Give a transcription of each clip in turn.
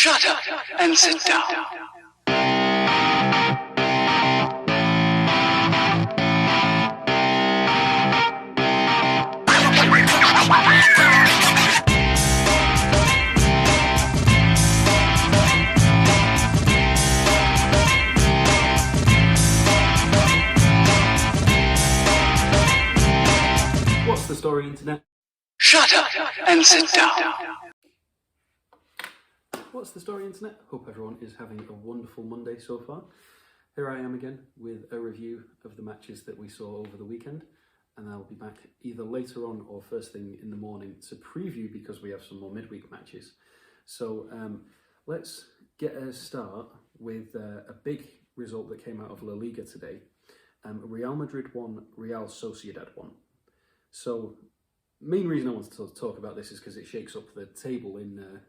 Shut up and sit down. What's the story, Internet? Shut up and sit down. What's the story, Internet? Hope everyone is having a wonderful Monday so far. Here I am again with a review of the matches that we saw over the weekend, and I'll be back either later on or first thing in the morning to preview because we have some more midweek matches. So let's get a start with a big result that came out of La Liga today. Real Madrid won, Real Sociedad won. So main reason I wanted to talk about this is because it shakes up the table in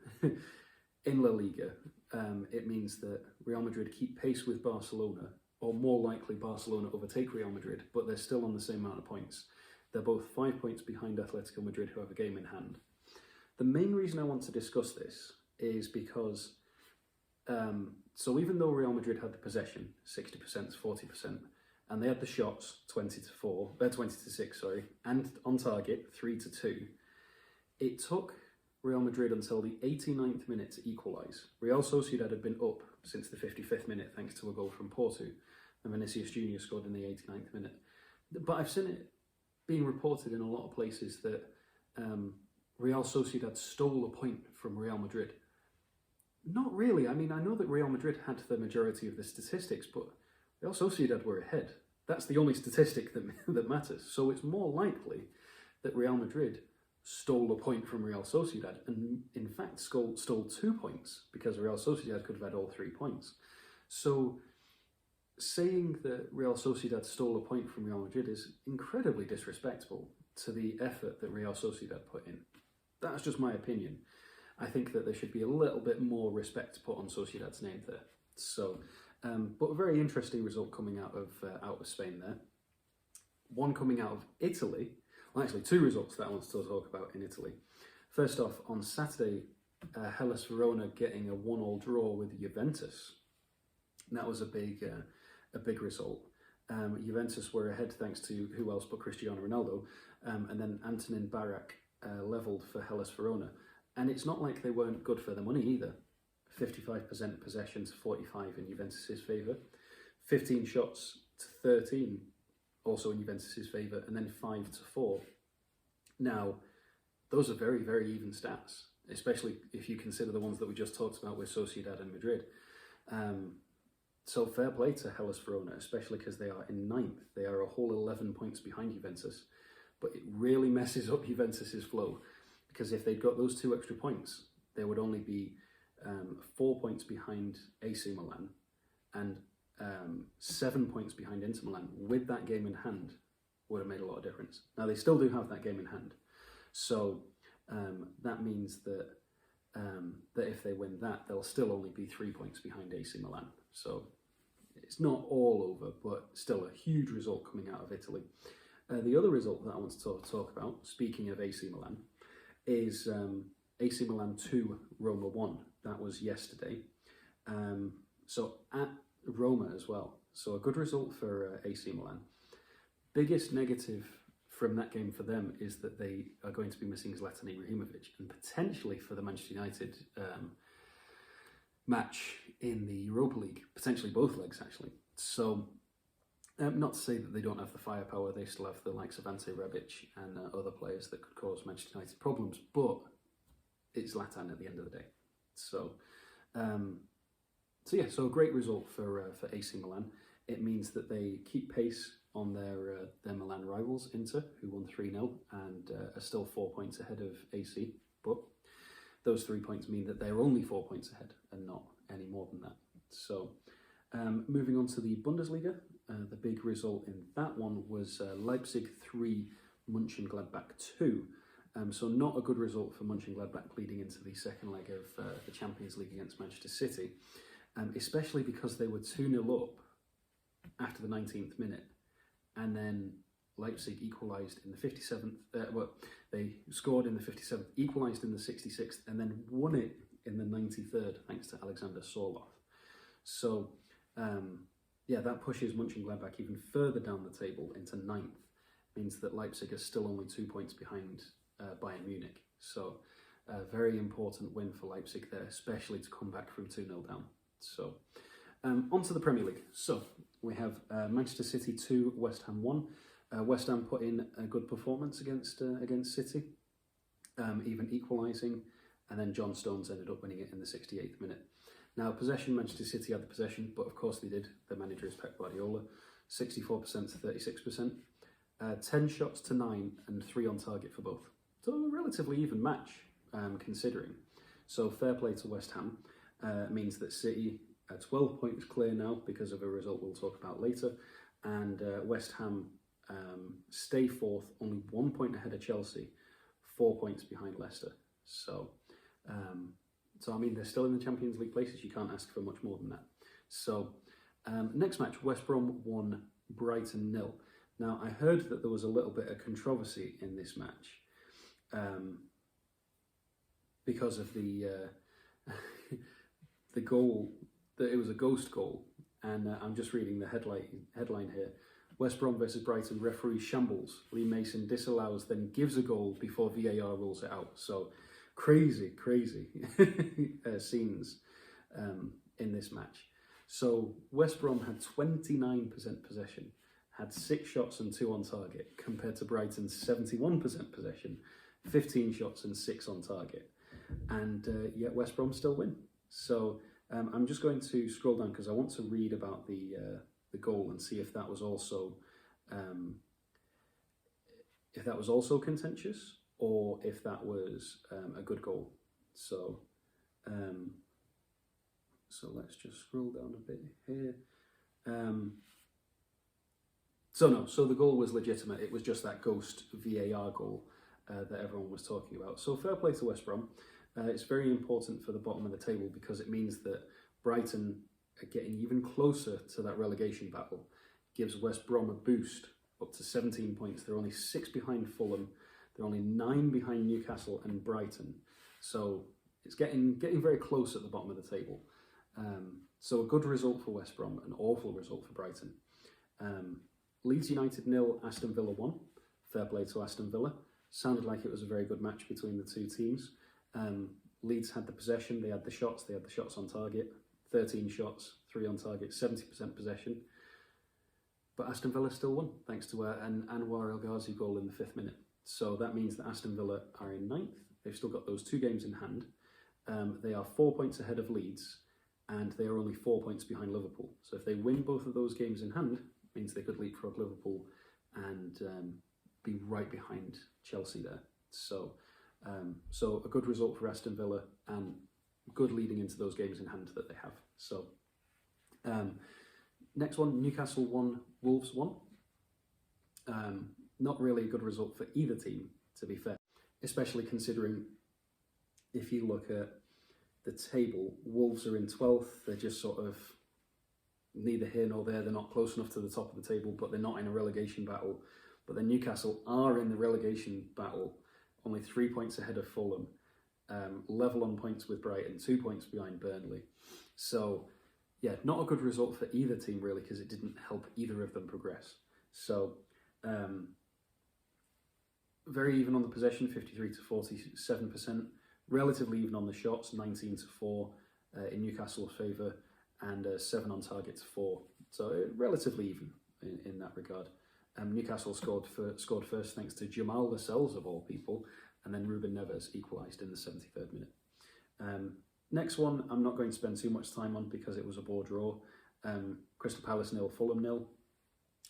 in La Liga. It means that Real Madrid keep pace with Barcelona, or more likely Barcelona overtake Real Madrid, but they're still on the same amount of points. They're both 5 points behind Atletico Madrid, who have a game in hand. The main reason I want to discuss this is because, so even though Real Madrid had the possession, 60% to 40%, and they had the shots, 20 to 6, and on target, 3-2, it took Real Madrid until the 89th minute to equalise. Real Sociedad had been up since the 55th minute thanks to a goal from Porto, and Vinicius Jr. scored in the 89th minute. But I've seen it being reported in a lot of places that Real Sociedad stole a point from Real Madrid. Not really. I mean, I know that Real Madrid had the majority of the statistics, but Real Sociedad were ahead. That's the only statistic that matters. So it's more likely that Real Madrid stole a point from Real Sociedad, and in fact stole 2 points, because Real Sociedad could have had all 3 points. So saying that Real Sociedad stole a point from Real Madrid is incredibly disrespectful to the effort that Real Sociedad put in. That's just my opinion. I think that there should be a little bit more respect put on Sociedad's name there. So, but a very interesting result coming out of Spain there. One coming out of Italy. Well, actually, 2 results that I want to talk about in Italy. First off, on Saturday, Hellas Verona getting a 1-1 draw with Juventus. That was a big result. Juventus were ahead thanks to who else but Cristiano Ronaldo, and then Antonin Barak levelled for Hellas Verona. And it's not like they weren't good for the money either. 55% possession to 45 in Juventus' favour. 15 shots to 13 also in Juventus' favour, and then 5-4. Now, those are very, very even stats, especially if you consider the ones that we just talked about with Sociedad and Madrid. So fair play to Hellas Verona, especially because they are in 9th. They are a whole 11 points behind Juventus, but it really messes up Juventus' flow, because if they'd got those 2 extra points, they would only be 4 points behind AC Milan, and 7 points behind Inter Milan. With that game in hand, would have made a lot of difference. Now they still do have that game in hand, so that means that that if they win that, they'll still only be 3 points behind AC Milan. So it's not all over, but still a huge result coming out of Italy. The other result that I want to talk about, speaking of AC Milan, is AC Milan 2, Roma 1. That was yesterday. So at Roma as well. So a good result for AC Milan. Biggest negative from that game for them is that they are going to be missing Zlatan Ibrahimovic, and potentially for the Manchester United match in the Europa League, potentially both legs actually. So not to say that they don't have the firepower, they still have the likes of Ante Rebic and other players that could cause Manchester United problems, but it's Zlatan at the end of the day. So yeah, so a great result for AC Milan. It means that they keep pace on their Milan rivals, Inter, who won 3-0 and are still 4 points ahead of AC. But those 3 points mean that they're only 4 points ahead and not any more than that. So moving on to the Bundesliga, the big result in that one was Leipzig 3, Mönchengladbach 2. So not a good result for Mönchengladbach leading into the second leg of the Champions League against Manchester City, especially because they were 2-0 up after the 19th minute, and then Leipzig equalised in the 57th, they scored in the 57th, equalised in the 66th, and then won it in the 93rd, thanks to Alexander Sorloth. So, yeah, that pushes Mönchengladbach even further down the table into 9th, means that Leipzig are still only 2 points behind Bayern Munich. So, a very important win for Leipzig there, especially to come back from 2-0 down. So, on to the Premier League. So, we have Manchester City 2, West Ham 1. West Ham put in a good performance against City, even equalising, and then John Stones ended up winning it in the 68th minute. Now, possession, Manchester City had the possession, but of course they did. Their manager is Pep Guardiola, 64% to 36%. 10 shots to 9 and 3 on target for both. So a relatively even match, considering. So fair play to West Ham. Means that City are 12 points clear now because of a result we'll talk about later. And West Ham stay 4th, only 1 point ahead of Chelsea, 4 points behind Leicester. So, I mean, they're still in the Champions League places. You can't ask for much more than that. So, next match, West Brom 1, Brighton 0. Now, I heard that there was a little bit of controversy in this match because of the the goal, that it was a ghost goal. And I'm just reading the headline here. West Brom versus Brighton, referee shambles. Lee Mason disallows, then gives a goal before VAR rules it out. So crazy scenes in this match. So West Brom had 29% possession, had 6 shots and 2 on target, compared to Brighton's 71% possession, 15 shots and 6 on target. And yet West Brom still win. So I'm just going to scroll down because I want to read about the goal and see if that was also contentious or if that was a good goal. So so let's just scroll down a bit here. So the goal was legitimate. It was just that ghost VAR goal that everyone was talking about. So fair play to West Brom. It's very important for the bottom of the table because it means that Brighton are getting even closer to that relegation battle. Gives West Brom a boost up to 17 points. They're only 6 behind Fulham. They're only 9 behind Newcastle and Brighton. So it's getting very close at the bottom of the table. So a good result for West Brom, an awful result for Brighton. Leeds United 0, Aston Villa 1. Fair play to Aston Villa. Sounded like it was a very good match between the two teams. Leeds had the possession, they had the shots on target. 13 shots, 3 on target, 70% possession. But Aston Villa still won, thanks to an Anwar El Ghazi goal in the 5th minute. So that means that Aston Villa are in 9th. They've still got those 2 games in hand. They are 4 points ahead of Leeds, and they are only 4 points behind Liverpool. So if they win both of those games in hand, it means they could leapfrog Liverpool and be right behind Chelsea there. So a good result for Aston Villa and good leading into those games in hand that they have. So next one, Newcastle 1, Wolves 1. Not really a good result for either team, to be fair, especially considering if you look at the table, Wolves are in 12th. They're just sort of neither here nor there. They're not close enough to the top of the table, but they're not in a relegation battle. But then Newcastle are in the relegation battle, only 3 points ahead of Fulham, level on points with Brighton, 2 points behind Burnley. So, yeah, not a good result for either team, really, because it didn't help either of them progress. So, very even on the possession, 53 to 47%. Relatively even on the shots, 19 to 4 in Newcastle's favour, and 7 on target to 4. So, relatively even in that regard. Newcastle scored first thanks to Jamal Lascelles, of all people, and then Ruben Neves equalised in the 73rd minute. Next one, I'm not going to spend too much time on because it was a bore draw. Crystal Palace 0, Fulham 0.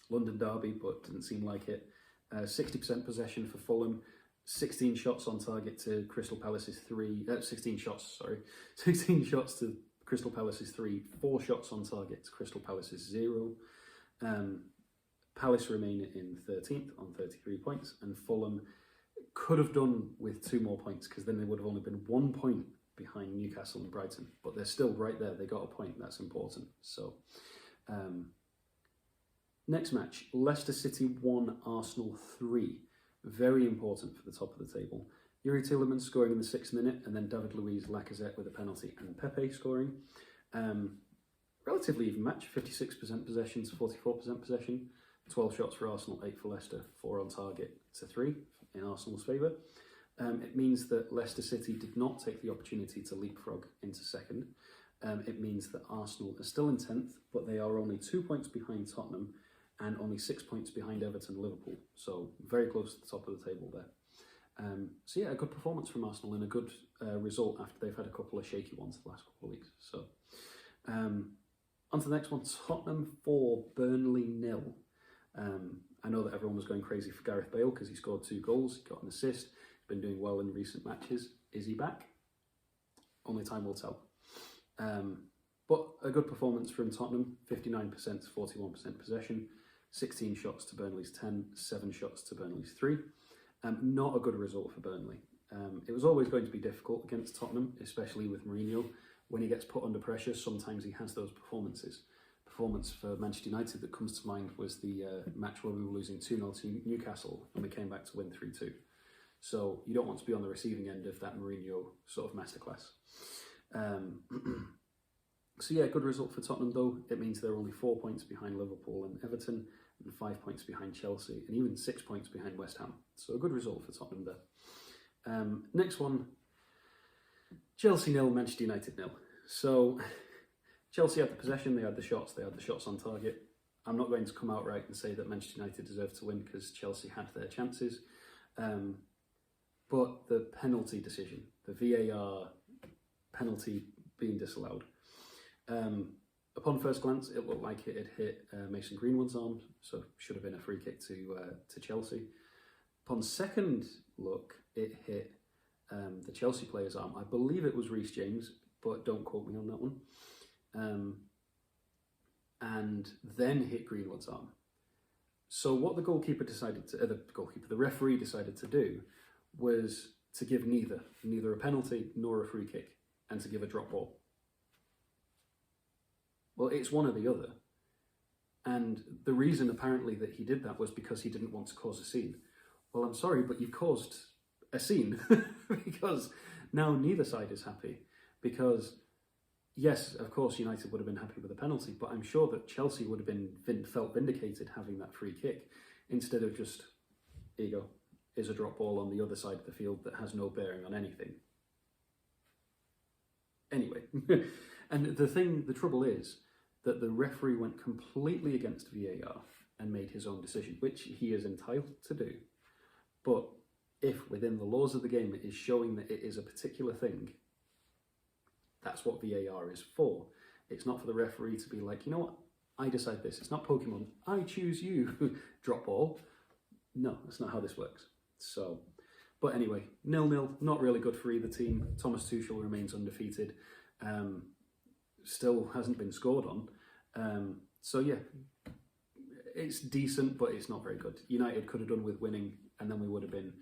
London derby, but didn't seem like it. 60% possession for Fulham, 16 shots on target to Crystal Palace's 3. 16 shots to Crystal Palace's 3. 4 shots on target to Crystal Palace's 0. Palace remain in 13th on 33 points, and Fulham could have done with 2 more points because then they would have only been 1 point behind Newcastle and Brighton, but they're still right there. They got a point. That's important. So, next match, Leicester City 1, Arsenal 3. Very important for the top of the table. Yuri Tielemans scoring in the 6th minute, and then David Luiz, Lacazette with a penalty, and Pepe scoring. Relatively even match, 56% possession to 44% possession, 12 shots for Arsenal, 8 for Leicester, 4 on target to 3 in Arsenal's favour. It means that Leicester City did not take the opportunity to leapfrog into second. It means that Arsenal are still in 10th, but they are only 2 points behind Tottenham and only 6 points behind Everton and Liverpool. So very close to the top of the table there. So yeah, a good performance from Arsenal and a good result after they've had a couple of shaky ones the last couple of weeks. So on to the next one, Tottenham 4, Burnley 0. I know that everyone was going crazy for Gareth Bale because he scored 2 goals, he got an assist, he's been doing well in recent matches. Is he back? Only time will tell. But a good performance from Tottenham, 59% to 41% possession, 16 shots to Burnley's 10, 7 shots to Burnley's 3. Not a good result for Burnley. It was always going to be difficult against Tottenham, especially with Mourinho. When he gets put under pressure, sometimes he has those performances. Performance for Manchester United that comes to mind was the match where we were losing 2-0 to Newcastle and we came back to win 3-2. So you don't want to be on the receiving end of that Mourinho sort of masterclass. So yeah, good result for Tottenham though. It means they're only 4 points behind Liverpool and Everton and 5 points behind Chelsea and even 6 points behind West Ham. So a good result for Tottenham there. Next one, Chelsea 0, Manchester United 0. So Chelsea had the possession, they had the shots on target. I'm not going to come out right and say that Manchester United deserved to win because Chelsea had their chances. But the penalty decision, the VAR penalty being disallowed. Upon first glance, it looked like it had hit Mason Greenwood's arm, so should have been a free kick to Chelsea. Upon second look, it hit the Chelsea player's arm. I believe it was Reece James, but don't quote me on that one. And then hit Greenwood's arm. So what the referee decided to do was to give neither a penalty nor a free kick, and to give a drop ball. Well, it's one or the other. And the reason apparently that he did that was because he didn't want to cause a scene. Well, I'm sorry, but you've caused a scene because now neither side is happy. Because yes, of course, United would have been happy with a penalty, but I'm sure that Chelsea would have felt vindicated having that free kick instead of just, here you go, is a drop ball on the other side of the field that has no bearing on anything. Anyway, and the trouble is that the referee went completely against VAR and made his own decision, which he is entitled to do. But if within the laws of the game it is showing that it is a particular thing, that's what VAR is for. It's not for the referee to be like, you know what, I decide this. It's not Pokemon, I choose you, drop ball. No, that's not how this works. So, but anyway, 0-0, not really good for either team. Thomas Tuchel remains undefeated. Still hasn't been scored on. So yeah, it's decent, but it's not very good. United could have done with winning, and then we would have been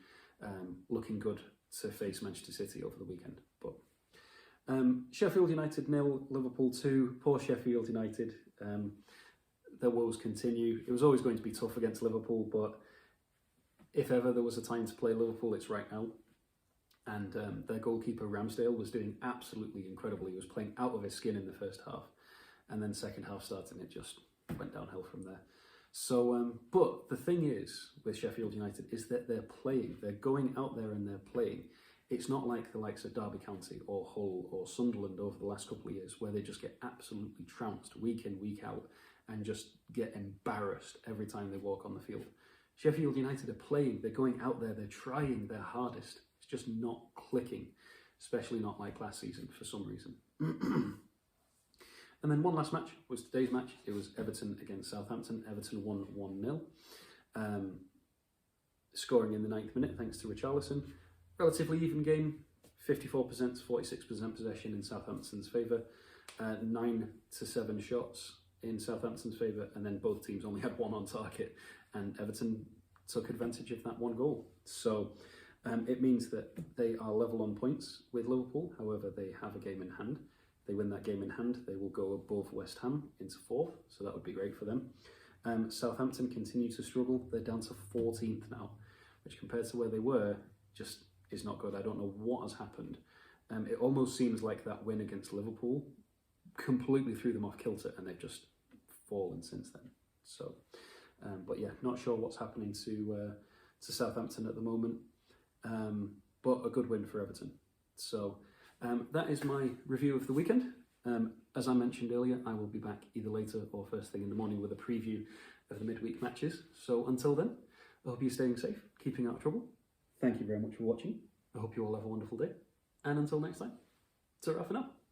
looking good to face Manchester City over the weekend. But Sheffield United 0, Liverpool 2. Poor Sheffield United. Their woes continue. It was always going to be tough against Liverpool, but if ever there was a time to play Liverpool, it's right now. And their goalkeeper Ramsdale was doing absolutely incredible. He was playing out of his skin in the first half, and then second half started and it just went downhill from there. So, but the thing is with Sheffield United is that they're playing. They're going out there and they're playing. It's not like the likes of Derby County or Hull or Sunderland over the last couple of years where they just get absolutely trounced week in, week out and just get embarrassed every time they walk on the field. Sheffield United are playing. They're going out there. They're trying their hardest. It's just not clicking, especially not like last season for some reason. And then one last match was today's match. It was Everton against Southampton. Everton won 1-0. Scoring in the 9th minute thanks to Richarlison. Relatively even game, 54% to 46% possession in Southampton's favour. 9 to 7 shots in Southampton's favour, and then both teams only had 1 on target, and Everton took advantage of that 1 goal. So it means that they are level on points with Liverpool. However, they have a game in hand. They win that game in hand, they will go above West Ham into 4th, so that would be great for them. Southampton continue to struggle. They're down to 14th now, which compared to where they were, just is not good. I don't know what has happened. It almost seems like that win against Liverpool completely threw them off kilter, and they've just fallen since then. So, but yeah, not sure what's happening to Southampton at the moment, but a good win for Everton. So that is my review of the weekend. As I mentioned earlier, I will be back either later or first thing in the morning with a preview of the midweek matches. So until then, I hope you're staying safe, keeping out of trouble. Thank you very much for watching. I hope you all have a wonderful day. And until next time, ta-ra for now.